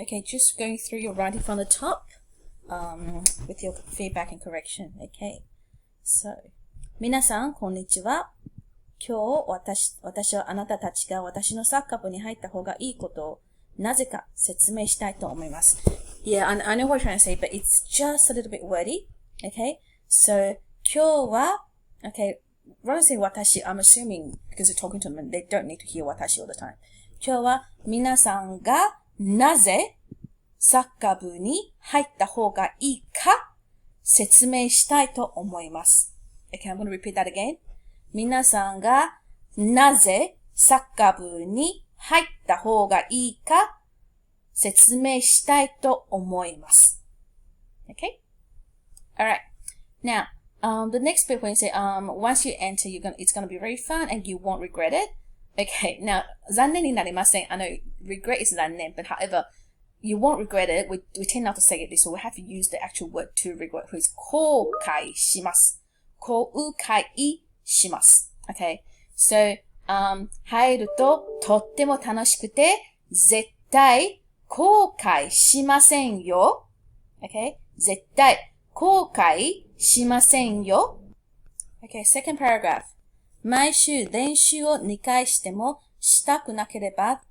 Okay, just going through your writing from the top, with your feedback and correction. Okay. So, 皆さん、こんにちは。今日、私はあなたたちが私のサッカー部に入った方がいいことをなぜか説明したいと思います。Yeah, I know what you're trying to say, but it's just a little bit wordy. Okay? So, 今日は、okay, when I say 私, I'm assuming, because you're talking to them, they don't need to hear 私 all the time. 今日は皆さんがなぜサッカー部に入った方がいいか説明したいと思います。Okay, I'm going to repeat that again. 皆さんがなぜサッカー部に入った方がいいか説明したいと思います。Okay? Alright. Now, the next bit when you say, once you enter, it's going to be very fun and you won't regret it. Okay. Now, 残念になりません。regret is 残念, but however, you won't regret it. We tend not to say it this, so we have to use the actual word to regret, which is 後悔します。後悔します。Okay. So, 入るととっても楽しくて、絶対後悔しませんよ。Okay. 絶対後悔しませんよ。Okay. Second paragraph. 毎週練習を2回してもしたくなければ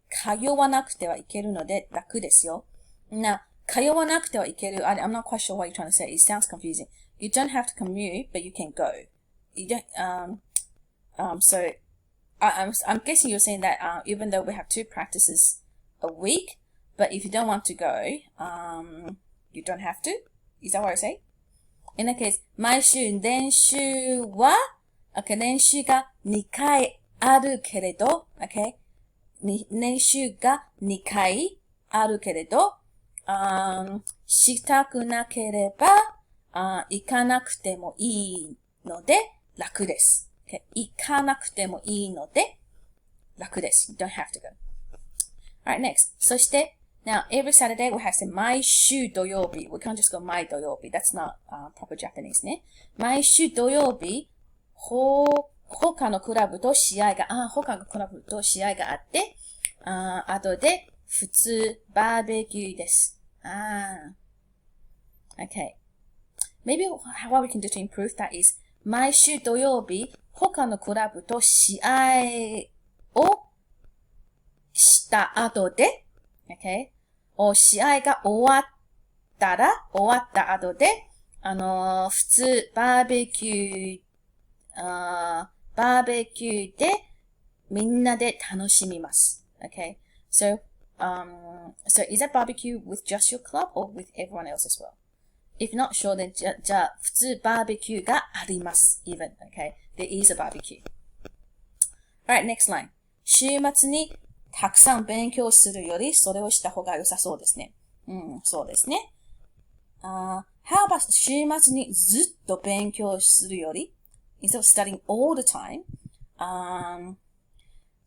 通わなくてはいけるので楽ですよ。Now, 通わなくてはいける。I'm not quite sure what you're trying to say. It sounds confusing. You don't have to commute, but you can go. You don't, so I'm guessing you're saying that, even though we have 2 practices a week, but if you don't want to go, you don't have to. Is that what I say? In that case, 毎週練習は、okay, 練習が2回あるけれど、okay? 練習が2回あるけれど、したくなければ、行かなくてもいいので楽です。Okay? 行かなくてもいいので楽です。You don't have to go. Alright, next. そして、now, every Saturday we have to say 毎週土曜日. We can't just go 毎土曜日. That's not, proper Japanese ね。毎週土曜日、他のクラブと試合があって、後で普通バーベキューです。Okay. Maybe what we can do to improve that is 毎週土曜日、他のクラブと試合をした後で、okay? 試合が終わった後で、普通バーベキューでみんなで楽しみます。Okay? So is that barbecue with just your club or with everyone else as well? If not sure, then じゃあ、普通バーベキューがあります。even, okay? There is a barbecue. Alright, next line. 週末にたくさん勉強するより、それをした方が良さそうですね。そうですね。How about 週末にずっと勉強するより、instead of studying all the time,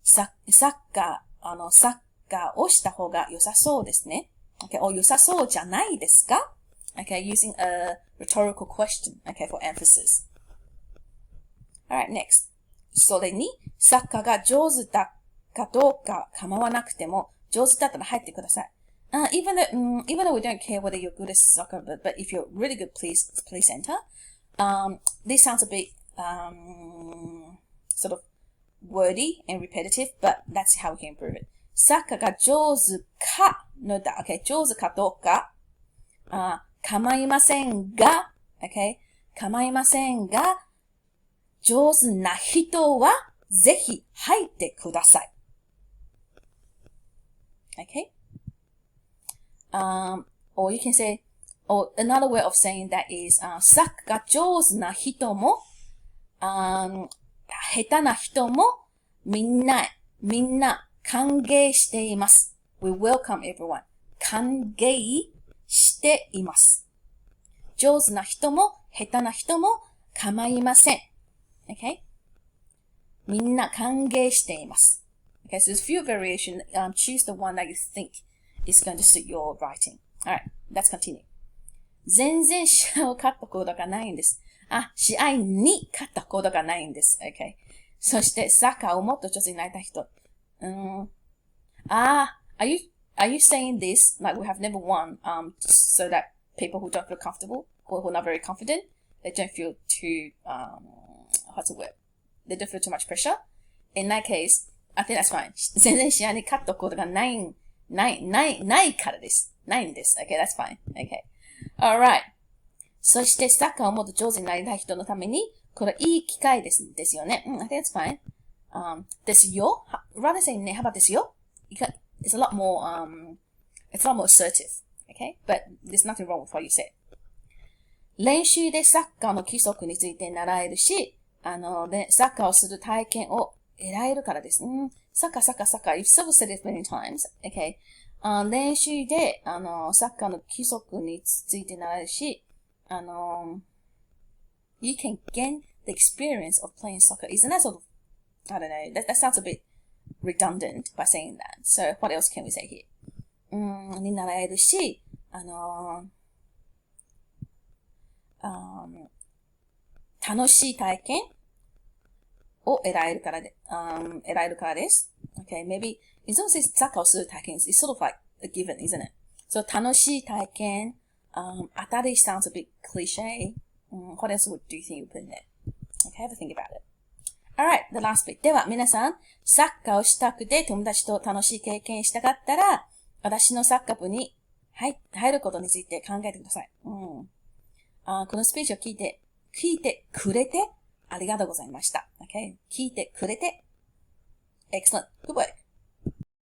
サッカーをした方が良さそうですね。Okay, 良さそうじゃないですか？Okay, using a rhetorical question, okay, for emphasis. Alright, next. それに、サッカーが上手だかどうか構わなくても、上手だったら入ってください。even though we don't care whether you're good at soccer, but if you're really good, please enter. This sounds a bit, sort of wordy and repetitive, but that's how we can improve it. サッカーが上手かのだ、okay, 上手かどうか、構いませんが、okay? 構いませんが、上手な人はぜひ入ってください。Okay? Or you can say, or another way of saying that is, サッカーが上手な人も、下手な人も、みんな歓迎しています。We welcome everyone. 歓迎しています。上手な人も下手な人も構いません。Okay? みんな歓迎しています。Okay, so there's a few variations. Choose the one that you think is going to suit your writing. Alright, let's continue. 全然試合を勝ったことがないんです。試合に勝ったことがないんです。Okay. そしてサッカーをもっと上手になりたい人。Are Are you saying this like we have never won, so that people who don't feel comfortable or who are not very confident, they don't feel too, what's the word? They don't feel too much pressure? In that case, I think that's fine. 全然試合に勝ったことがないからです。ないんです。Okay, that's fine. Okay. Alright. そしてサッカーをもっと上手になりたい人のために、これいい機会ですよね。I think that's fine. ですよ。rather say ね、how about ですよ? It's a lot more, it's a lot more assertive. Okay? But there's nothing wrong with what you said. 練習でサッカーの規則について習えるし、で、サッカーをする体験を得られるからです。サッカー。You've sort of said it many times. Okay? 練習で、サッカーの規則について習えるし、you can gain the experience of playing soccer. Isn't that sort of, I don't know, that sounds a bit redundant by saying that. So, what else can we say here? に習えるし、楽しい体験を得られるからです。Okay, maybe, it's not just サッカーをする体験 it's sort of like a given, isn't it? So, 楽しい体験、当たり sounds a bit cliche. What else do you think you put in there? Okay, have a think about it. Alright, the last bit. では、皆さん、サッカーをしたくて友達と楽しい経験したかったら、私のサッカー部に入ることについて考えてください。このスピーチを聞いてくれて、ありがとうございました。Okay? 聞いてくれて、excellent. Good work.